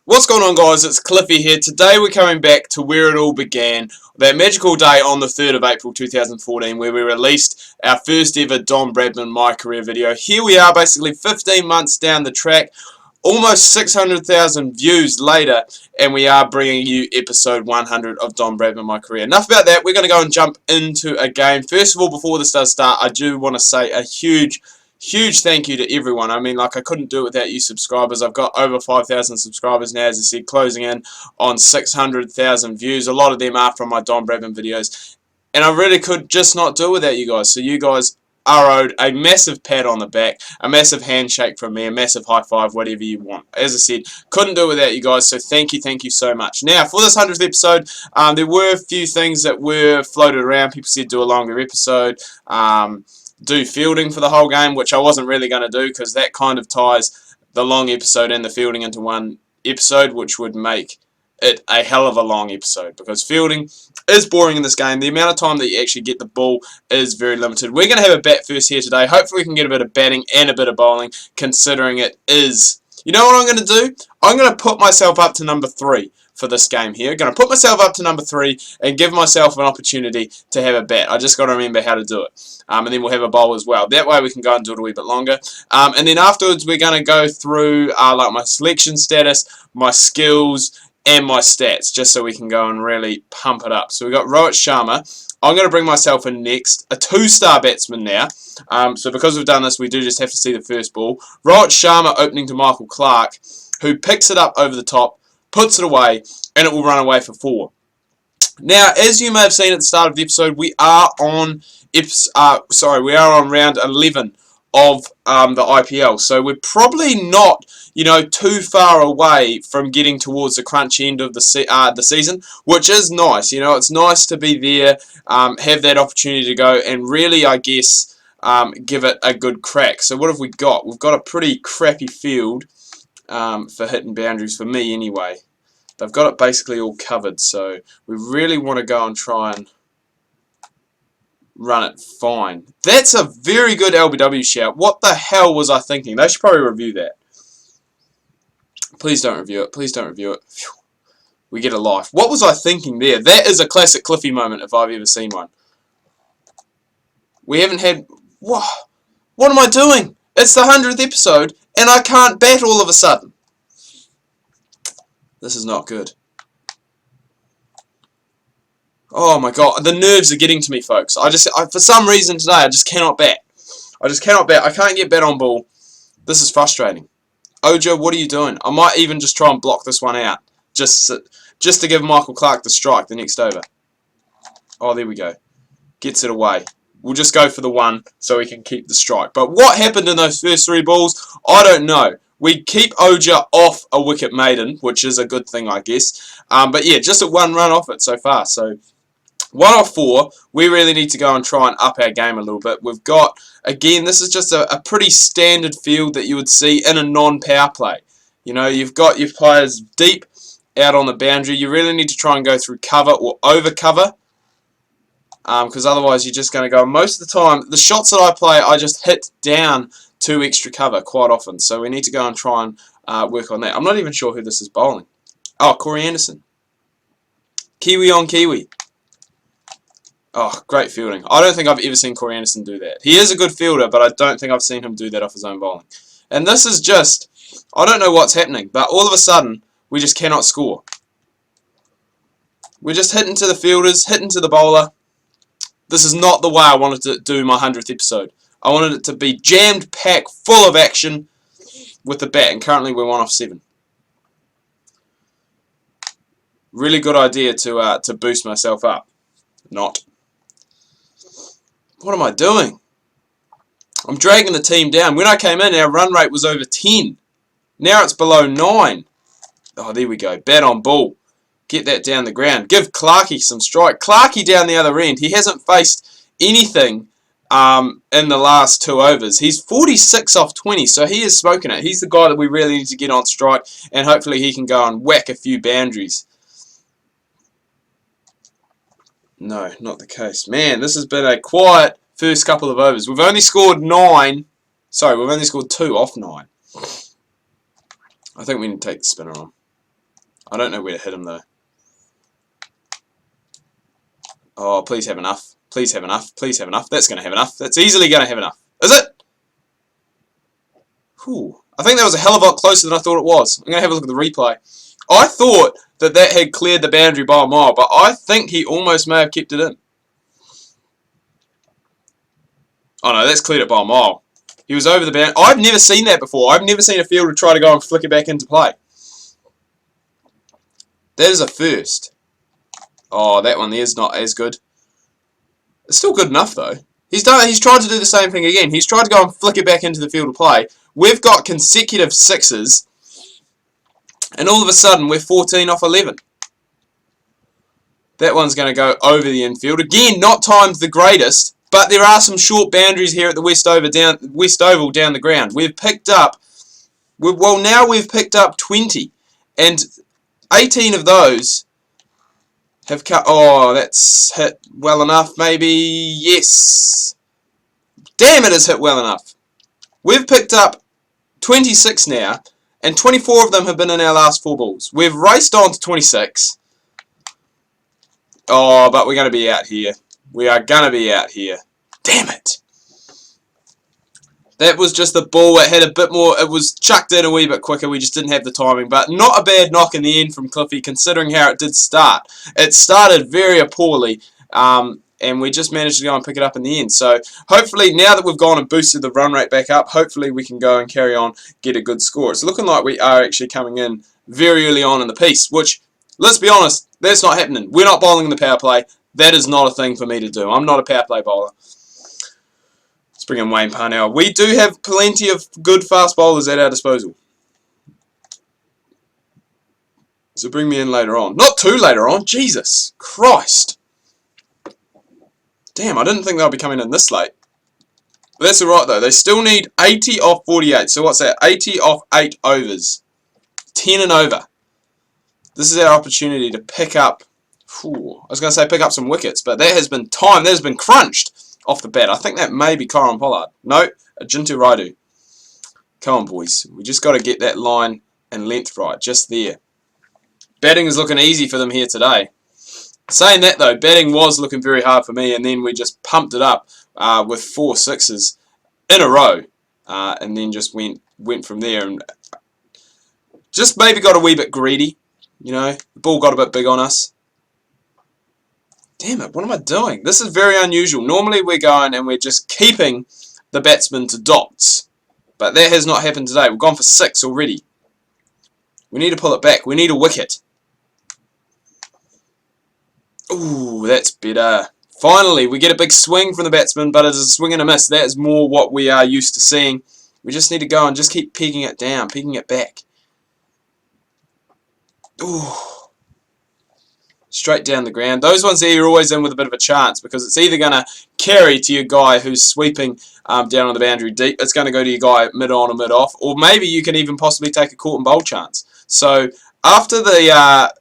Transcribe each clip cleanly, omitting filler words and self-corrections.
What's going on, guys? It's Cliffy here. Today we're coming back to where it all began, that magical day on the 3rd of April 2014 where we released our first ever Don Bradman My Career video. Here we are basically 15 months down the track, almost 600,000 views later, and we are bringing you episode 100 of Don Bradman My Career. Enough about that, we're going to go and jump into a game. First of all, before this does start, I do want to say a huge thank you to everyone. I mean, I couldn't do it without you subscribers. I've got over 5,000 subscribers now, as I said, closing in on 600,000 views. A lot of them are from my Don Bradman videos. And I really could just not do it without you guys. So you guys are owed a massive pat on the back, a massive handshake from me, a massive high five, whatever you want. As I said, couldn't do it without you guys, so thank you so much. Now, for this 100th episode, there were a few things that were floated around. People said do a longer episode. Do fielding for the whole game, which I wasn't really going to do because that kind of ties the long episode and the fielding into one episode, which would make it a hell of a long episode because fielding is boring in this game. The amount of time that you actually get the ball is very limited. We're going to have a bat first here today. Hopefully we can get a bit of batting and a bit of bowling, considering it is... You know what I'm going to do? I'm going to put myself up to number 3 for this game here. Going to put myself up to number 3 and give myself an opportunity to have a bat. I just got to remember how to do it. And then we'll have a bowl as well. That way we can go and do it a wee bit longer. And then afterwards we're going to go through like my selection status, my skills, and my stats, just so we can go and really pump it up. So we've got Rohit Sharma. I'm going to bring myself in next, a 2-star batsman now. So because we've done this, we do just have to see the first ball. Rohit Sharma opening to Michael Clarke, who picks it up over the top, puts it away, and it will run away for 4. Now, as you may have seen at the start of the episode, we are on round 11 of the IPL. So we're probably not, too far away from getting towards the crunch end of the season, which is nice. It's nice to be there, have that opportunity to go, and really, I guess, give it a good crack. So what have we got? We've got a pretty crappy field for hitting boundaries, for me anyway. They've got it basically all covered, so we really want to go and try and run it fine. That's a very good LBW shout. What the hell was I thinking? They should probably review that. Please don't review it. Please don't review it. Phew. We get a life. What was I thinking there? That is a classic Cliffy moment if I've ever seen one. We haven't had... What am I doing? It's the 100th episode and I can't bat all of a sudden. This is not good. Oh my god, the nerves are getting to me, folks. For some reason today, I just cannot bat. I can't get bat on ball. This is frustrating. Ojo, what are you doing? I might even just try and block this one out. Just to give Michael Clarke the strike the next over. Oh, there we go. Gets it away. We'll just go for the 1 so we can keep the strike. But what happened in those first 3 balls, I don't know. We keep Oja off a wicket maiden, which is a good thing, I guess. But yeah, just a 1 run off it so far. So 1 off 4, we really need to go and try and up our game a little bit. We've got, again, this is just a pretty standard field that you would see in a non-power play. You've got your players deep out on the boundary. You really need to try and go through cover or over cover. Because otherwise you're just going to go, most of the time, the shots that I play, I just hit down to extra cover quite often. So we need to go and try and work on that. I'm not even sure who this is bowling. Oh, Corey Anderson. Kiwi on Kiwi. Oh, great fielding. I don't think I've ever seen Corey Anderson do that. He is a good fielder, but I don't think I've seen him do that off his own bowling. And this is just, I don't know what's happening, but all of a sudden, we just cannot score. We're just hitting to the fielders, hitting to the bowler. This is not the way I wanted to do my 100th episode. I wanted it to be jammed, packed, full of action with the bat, and currently we're 1 off 7. Really good idea to boost myself up. Not. What am I doing? I'm dragging the team down. When I came in, our run rate was over 10. Now it's below 9. Oh, there we go. Bat on ball. Get that down the ground. Give Clarkey some strike. Clarkey down the other end. He hasn't faced anything in the last 2 overs. He's 46 off 20, so he is smoking it. He's the guy that we really need to get on strike, and hopefully he can go and whack a few boundaries. No, not the case. Man, this has been a quiet first couple of overs. We've only scored 9. Sorry, we've only scored 2 off 9. I think we need to take the spinner on. I don't know where to hit him though. Oh, please have enough. Please have enough. Please have enough. That's going to have enough. That's easily going to have enough. Is it? Whew. I think that was a hell of a lot closer than I thought it was. I'm going to have a look at the replay. I thought that had cleared the boundary by a mile, but I think he almost may have kept it in. Oh no, that's cleared it by a mile. He was over the boundary. I've never seen that before. I've never seen a fielder try to go and flick it back into play. That is a first. Oh, that one there is not as good. It's still good enough though. He's tried to do the same thing again. He's tried to go and flick it back into the field of play. We've got consecutive sixes, and all of a sudden we're 14 off 11. That one's going to go over the infield. Again, not timed the greatest, but there are some short boundaries here at the West Oval down the ground. We've picked up, now we've picked up 20, and 18 of those have cut. Oh, that's hit well enough, maybe. Yes. Damn, it has hit well enough. We've picked up 26 now, and 24 of them have been in our last 4 balls. We've raced on to 26. Oh, but we're going to be out here. We are going to be out here. Damn it. That was just the ball. It had a bit more. It was chucked in a wee bit quicker. We just didn't have the timing. But not a bad knock in the end from Cliffy, considering how it did start. It started very poorly, and we just managed to go and pick it up in the end. So hopefully, now that we've gone and boosted the run rate back up, hopefully we can go and carry on, get a good score. It's looking like we are actually coming in very early on in the piece, which, let's be honest, that's not happening. We're not bowling in the power play. That is not a thing for me to do. I'm not a power play bowler. Let's bring in Wayne Parnell. We do have plenty of good fast bowlers at our disposal. So bring me in later on. Not too later on. Jesus Christ. Damn, I didn't think they'll be coming in this late. But that's alright though. They still need 80 off 48. So what's that? 80 off 8 overs. 10 and over. This is our opportunity to pick up... I was going to say pick up some wickets, but that has been timed. That has been crunched off the bat. I think that may be Kyron Pollard. No, Ajintu Raidu. Come on, boys. We just got to get that line and length right, just there. Batting is looking easy for them here today. Saying that, though, batting was looking very hard for me, and then we just pumped it up with 4 sixes in a row, and then just went from there, and just maybe got a wee bit greedy. You know, the ball got a bit big on us. Damn it, what am I doing? This is very unusual. Normally we're going and we're just keeping the batsman to dots. But that has not happened today. We've gone for 6 already. We need to pull it back. We need a wicket. Ooh, that's better. Finally, we get a big swing from the batsman, but it is a swing and a miss. That is more what we are used to seeing. We just need to go and just keep pegging it down, pegging it back. Ooh. Straight down the ground. Those ones there you're always in with a bit of a chance, because it's either going to carry to your guy who's sweeping down on the boundary deep, it's going to go to your guy mid-on or mid-off, or maybe you can even possibly take a caught and bowl chance. So after the,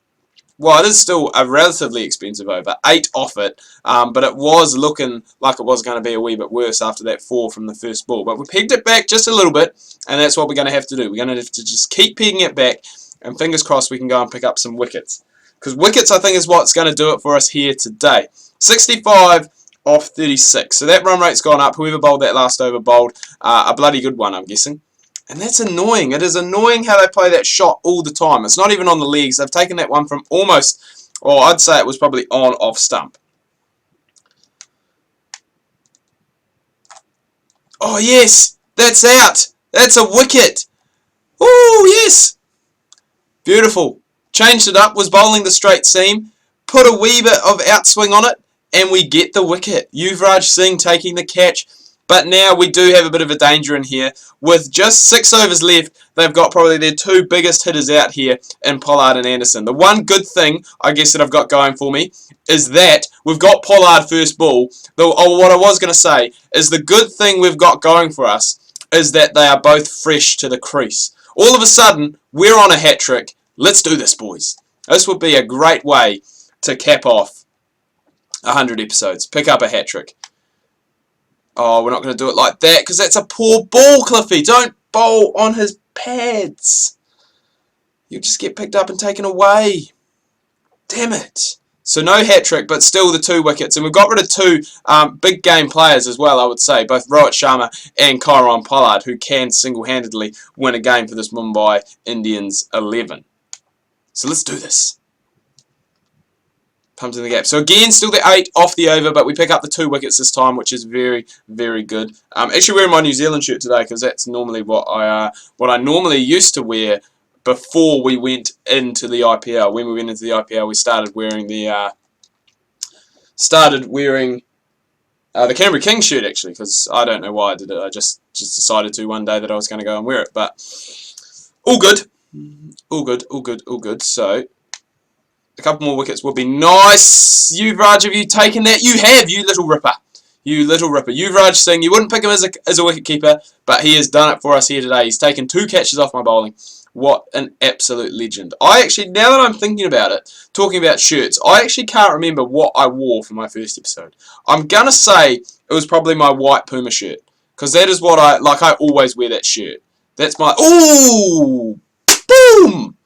well, it is still a relatively expensive over, 8 off it, but it was looking like it was going to be a wee bit worse after that 4 from the first ball. But we pegged it back just a little bit, and that's what we're going to have to do. We're going to have to just keep pegging it back, and fingers crossed we can go and pick up some wickets. Because wickets, I think, is what's going to do it for us here today. 65 off 36. So that run rate's gone up. Whoever bowled that last over bowled a bloody good one, I'm guessing. And that's annoying. It is annoying how they play that shot all the time. It's not even on the legs. They've taken that one from almost, or I'd say it was probably on off stump. Oh, yes. That's out. That's a wicket. Oh, yes. Beautiful. Changed it up, was bowling the straight seam, put a wee bit of outswing on it, and we get the wicket. Yuvraj Singh taking the catch, but now we do have a bit of a danger in here. With just 6 overs left, they've got probably their 2 biggest hitters out here in Pollard and Anderson. The one good thing, I guess, that I've got going for me is that we've got Pollard first ball. What I was going to say is the good thing we've got going for us is that they are both fresh to the crease. All of a sudden, we're on a hat-trick. Let's do this, boys. This would be a great way to cap off 100 episodes. Pick up a hat-trick. Oh, we're not going to do it like that because that's a poor ball, Cliffy. Don't bowl on his pads. you just get picked up and taken away. Damn it. So no hat-trick, but still the 2 wickets. And we've got rid of 2 big game players as well, I would say. Both Rohit Sharma and Kieron Pollard, who can single-handedly win a game for this Mumbai Indians 11. So let's do this. Pumped in the gap. So again, still the 8 off the over, but we pick up the 2 wickets this time, which is very, very good. Actually wearing my New Zealand shirt today because that's normally what I normally used to wear before we went into the IPL. When we went into the IPL, we started wearing the Canterbury Kings shirt actually, because I don't know why I did it. I just decided to one day that I was going to go and wear it. But all good, all good, all good, all good. So a couple more wickets would be nice. Yuvraj, have you taken that? You have, you little ripper. You little ripper. Yuvraj Singh, you wouldn't pick him as a wicket keeper, but he has done it for us here today. He's taken 2 catches off my bowling. What an absolute legend. I actually, now that I'm thinking about it, talking about shirts, I actually can't remember what I wore for my first episode. I'm going to say it was probably my white Puma shirt, because that is what I always wear that shirt. That's my, ooh, boom!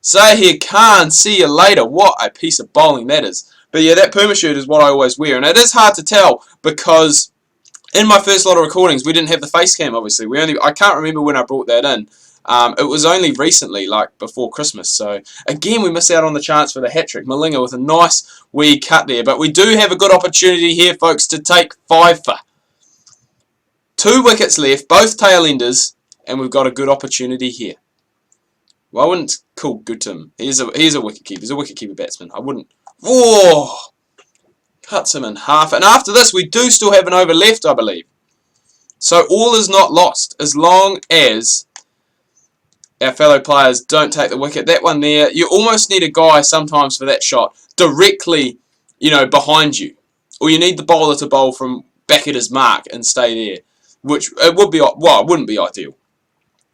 Zahir Khan, see you later. What a piece of bowling that is. But yeah, that Puma shirt is what I always wear. And it is hard to tell because in my first lot of recordings, we didn't have the face cam, obviously. I can't remember when I brought that in. It was only recently, like before Christmas. So again, we miss out on the chance for the hat-trick. Malinga with a nice wee cut there. But we do have a good opportunity here, folks, to take 5 for. 2 wickets left, both tail-enders. And we've got a good opportunity here. Well, I wouldn't call Gutum. He's a wicket keeper. He's a wicket keeper batsman. I wouldn't. Oh, cuts him in half. And after this, we do still have an over left, I believe. So all is not lost as long as our fellow players don't take the wicket. That one there, you almost need a guy sometimes for that shot directly, behind you, or you need the bowler to bowl from back at his mark and stay there, which it would be it wouldn't be ideal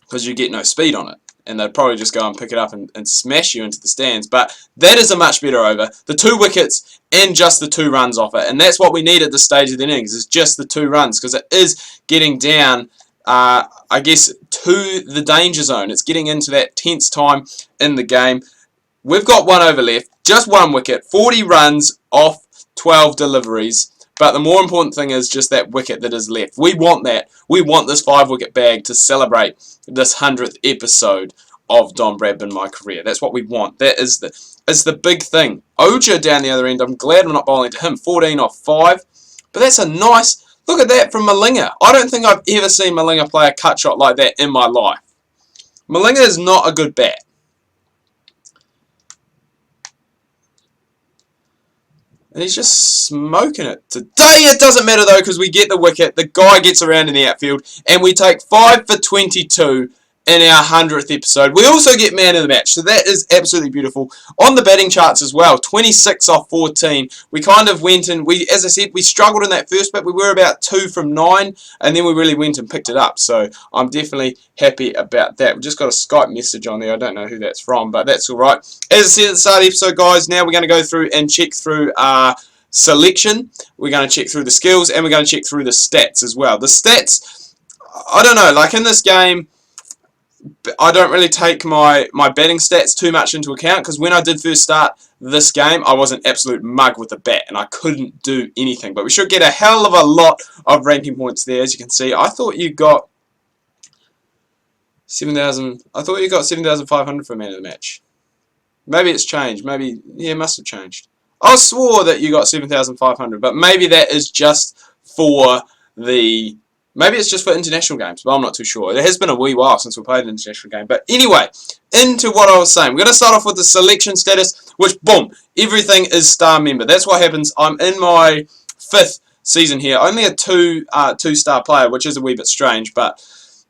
because you get no speed on it. And they'd probably just go and pick it up and smash you into the stands. But that is a much better over. The 2 wickets and just the 2 runs off it. And that's what we need at this stage of the innings, is just the 2 runs. Because it is getting down, I guess, to the danger zone. It's getting into that tense time in the game. We've got 1 over left, just 1 wicket, 40 runs off 12 deliveries. But the more important thing is just that wicket that is left. We want that. We want this 5-wicket bag to celebrate this 100th episode of Don Bradman, My Career. That's what we want. That is the big thing. Oja down the other end. I'm glad I'm not bowling to him. 14 off 5. But that's a nice... Look at that from Malinga. I don't think I've ever seen Malinga play a cut shot like that in my life. Malinga is not a good bat. And he's just smoking it. Today it doesn't matter though because we get the wicket. The guy gets around in the outfield. And we take 5 for 22 in our 100th episode. We also get man of the match. So that is absolutely beautiful. On the batting charts as well. 26 off 14. We kind of went and, as I said, we struggled in that first bit. We were about 2 from 9. And then we really went and picked it up. So I'm definitely happy about that. We've just got a Skype message on there. I don't know who that's from. But that's alright. As I said at the start of the episode, guys, now we're going to go through and check through our selection. We're going to check through the skills. And we're going to check through the stats as well. The stats, I don't know. Like in this game, I don't really take my batting stats too much into account because when I did first start this game, I was an absolute mug with the bat and I couldn't do anything. But we should get a hell of a lot of ranking points there, as you can see. I thought you got 7,000. I thought you got 7,500 for man of the match. Maybe it's changed. Maybe, yeah, it must have changed. I swore that you got 7,500, but maybe that is just for the... Maybe it's just for international games, but I'm not too sure. It has been a wee while since we played an international game. But anyway, into what I was saying. We're going to start off with the selection status, which, boom, everything is star member. That's what happens. I'm in my 5th season here. Only a two-star player, which is a wee bit strange, but,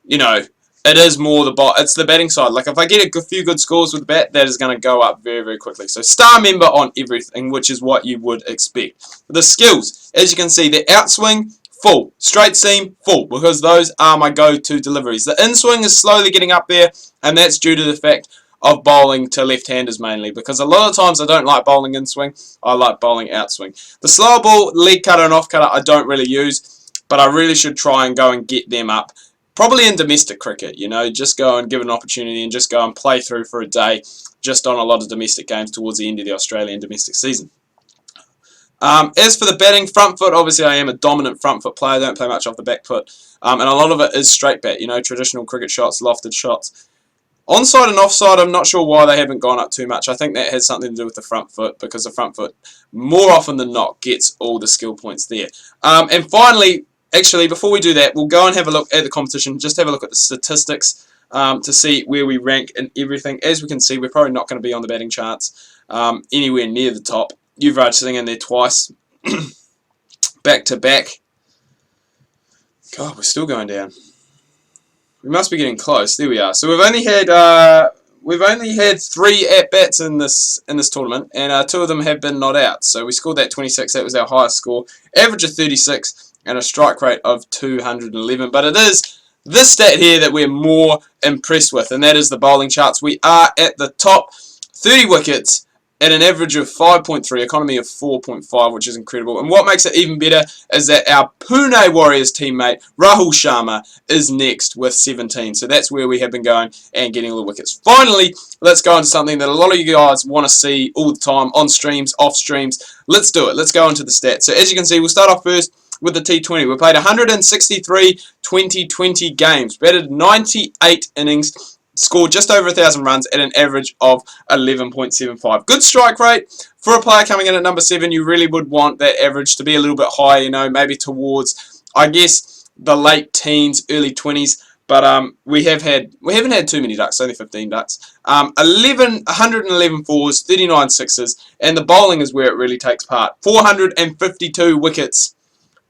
you know, it is more it's the batting side. Like, if I get a few good scores with the bat, that is going to go up very, very quickly. So, star member on everything, which is what you would expect. The skills, as you can see, the outswing, full. Straight seam, full, because those are my go-to deliveries. The in-swing is slowly getting up there, and that's due to the fact of bowling to left-handers mainly, because a lot of times I don't like bowling in-swing, I like bowling out-swing. The slower ball, leg cutter and off-cutter I don't really use, but I really should try and go and get them up probably in domestic cricket, you know, just go and give it an opportunity and just go and play through for a day just on a lot of domestic games towards the end of the Australian domestic season. As for the batting, front foot, obviously I am a dominant front foot player. I don't play much off the back foot. And a lot of it is straight bat, you know, traditional cricket shots, lofted shots. Onside and offside, I'm not sure why they haven't gone up too much. I think that has something to do with the front foot, because the front foot, more often than not, gets all the skill points there. And finally, actually, before we do that, we'll go and have a look at the competition, just have a look at the statistics to see where we rank and everything. As we can see, we're probably not going to be on the batting charts anywhere near the top. Yuvraj sitting in there twice, back to back. God, we're still going down. We must be getting close. There we are. So we've only had 3 at bats in this tournament, and 2 of them have been not out. So we scored that 26. That was our highest score. Average of 36 and a strike rate of 211. But it is this stat here that we're more impressed with, and that is the bowling charts. We are at the top 30 wickets at an average of 5.3, economy of 4.5, which is incredible. And what makes it even better is that our Pune Warriors teammate, Rahul Sharma, is next with 17. So that's where we have been going and getting all the wickets. Finally, let's go into something that a lot of you guys want to see all the time, on streams, off streams. Let's do it. Let's go into the stats. So as you can see, we'll start off first with the T20. We played 163 2020 games, batted 98 innings, scored just over 1,000 runs at an average of 11.75. Good strike rate. For a player coming in at number 7, you really would want that average to be a little bit higher, you know, maybe towards, I guess, the late teens, early 20s. But we haven't had too many ducks, only 15 ducks. 111 fours, 39 sixes, and the bowling is where it really takes part. 452 wickets,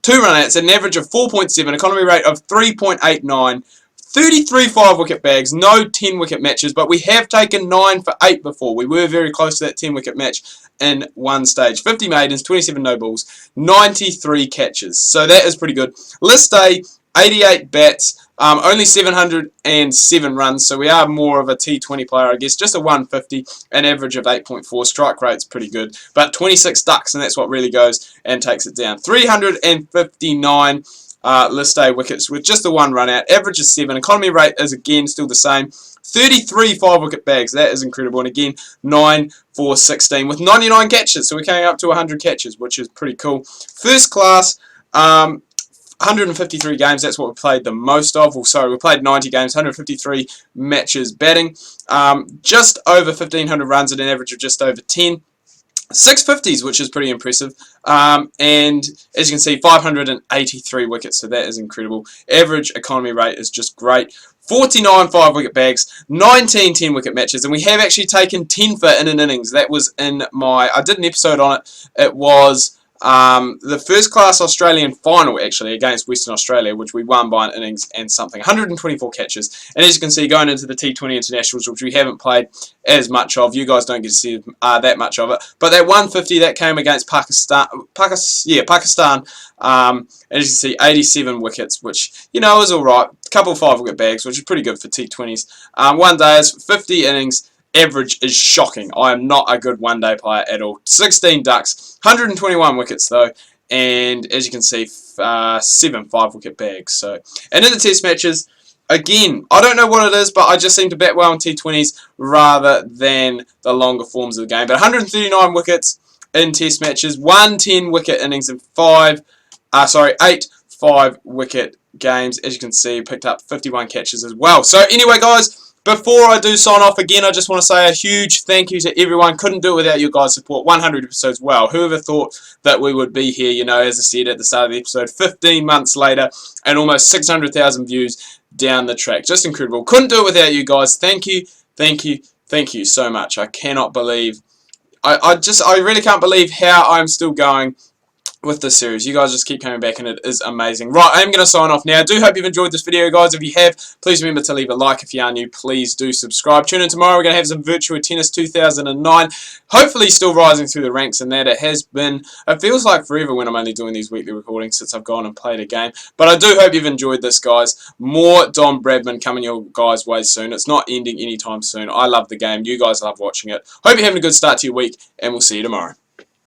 2 run-outs, an average of 4.7, economy rate of 3.89. 33 5-wicket bags, no 10-wicket matches, but we have taken 9 for 8 before. We were very close to that 10-wicket match in one stage. 50 maidens, 27 no balls, 93 catches. So that is pretty good. List A, 88 bats, only 707 runs, so we are more of a T20 player, I guess. Just a 150, an average of 8.4. Strike rate's pretty good, but 26 ducks, and that's what really goes and takes it down. 359 list A wickets with just the 1 run out. Average is 7. Economy rate is again still the same. 33 5-wicket bags. That is incredible. And again, 9 for 16 with 99 catches. So we're coming up to 100 catches, which is pretty cool. First class, 153 games. That's what we played the most of. Well, sorry, we played 90 games, 153 matches batting. Just over 1,500 runs at an average of just over 10. 650s, which is pretty impressive, and as you can see, 583 wickets, so that is incredible. Average economy rate is just great. 49 5-wicket bags, 19 10-wicket matches, and we have actually taken 10 for in an innings. That was in my, I did an episode on it. It was the first class Australian final, actually, against Western Australia, which we won by an innings and something. 124 catches. And as you can see, going into the T20 internationals, which we haven't played as much of, you guys don't get to see that much of it. But that 150, that came against Pakistan. And as you can see, 87 wickets, which, you know, is alright. A couple of 5-wicket bags, which is pretty good for T20s. 1 days, 50 innings. Average is shocking. I am not a good one-day player at all. 16 ducks, 121 wickets though, and as you can see, 7 5-wicket bags. So, and in the test matches, again, I don't know what it is, but I just seem to bat well in T20s rather than the longer forms of the game. But 139 wickets in test matches, 1 10-wicket innings, and 8 5-wicket games. As you can see, picked up 51 catches as well. So anyway, guys, before I do sign off again, I just want to say a huge thank you to everyone. Couldn't do it without your guys' support. 100 episodes, wow. Whoever thought that we would be here, you know, as I said at the start of the episode, 15 months later and almost 600,000 views down the track. Just incredible. Couldn't do it without you guys. Thank you, thank you, thank you so much. I cannot believe, I really can't believe how I'm still going with this series. You guys just keep coming back and it is amazing. Right, I am going to sign off now. I do hope you've enjoyed this video, guys. If you have, please remember to leave a like. If you are new, please do subscribe. Tune in tomorrow. We're going to have some Virtua Tennis 2009. Hopefully still rising through the ranks in that. It has been, it feels like forever when I'm only doing these weekly recordings since I've gone and played a game. But I do hope you've enjoyed this, guys. More Don Bradman coming your guys' way soon. It's not ending anytime soon. I love the game. You guys love watching it. Hope you're having a good start to your week, and we'll see you tomorrow.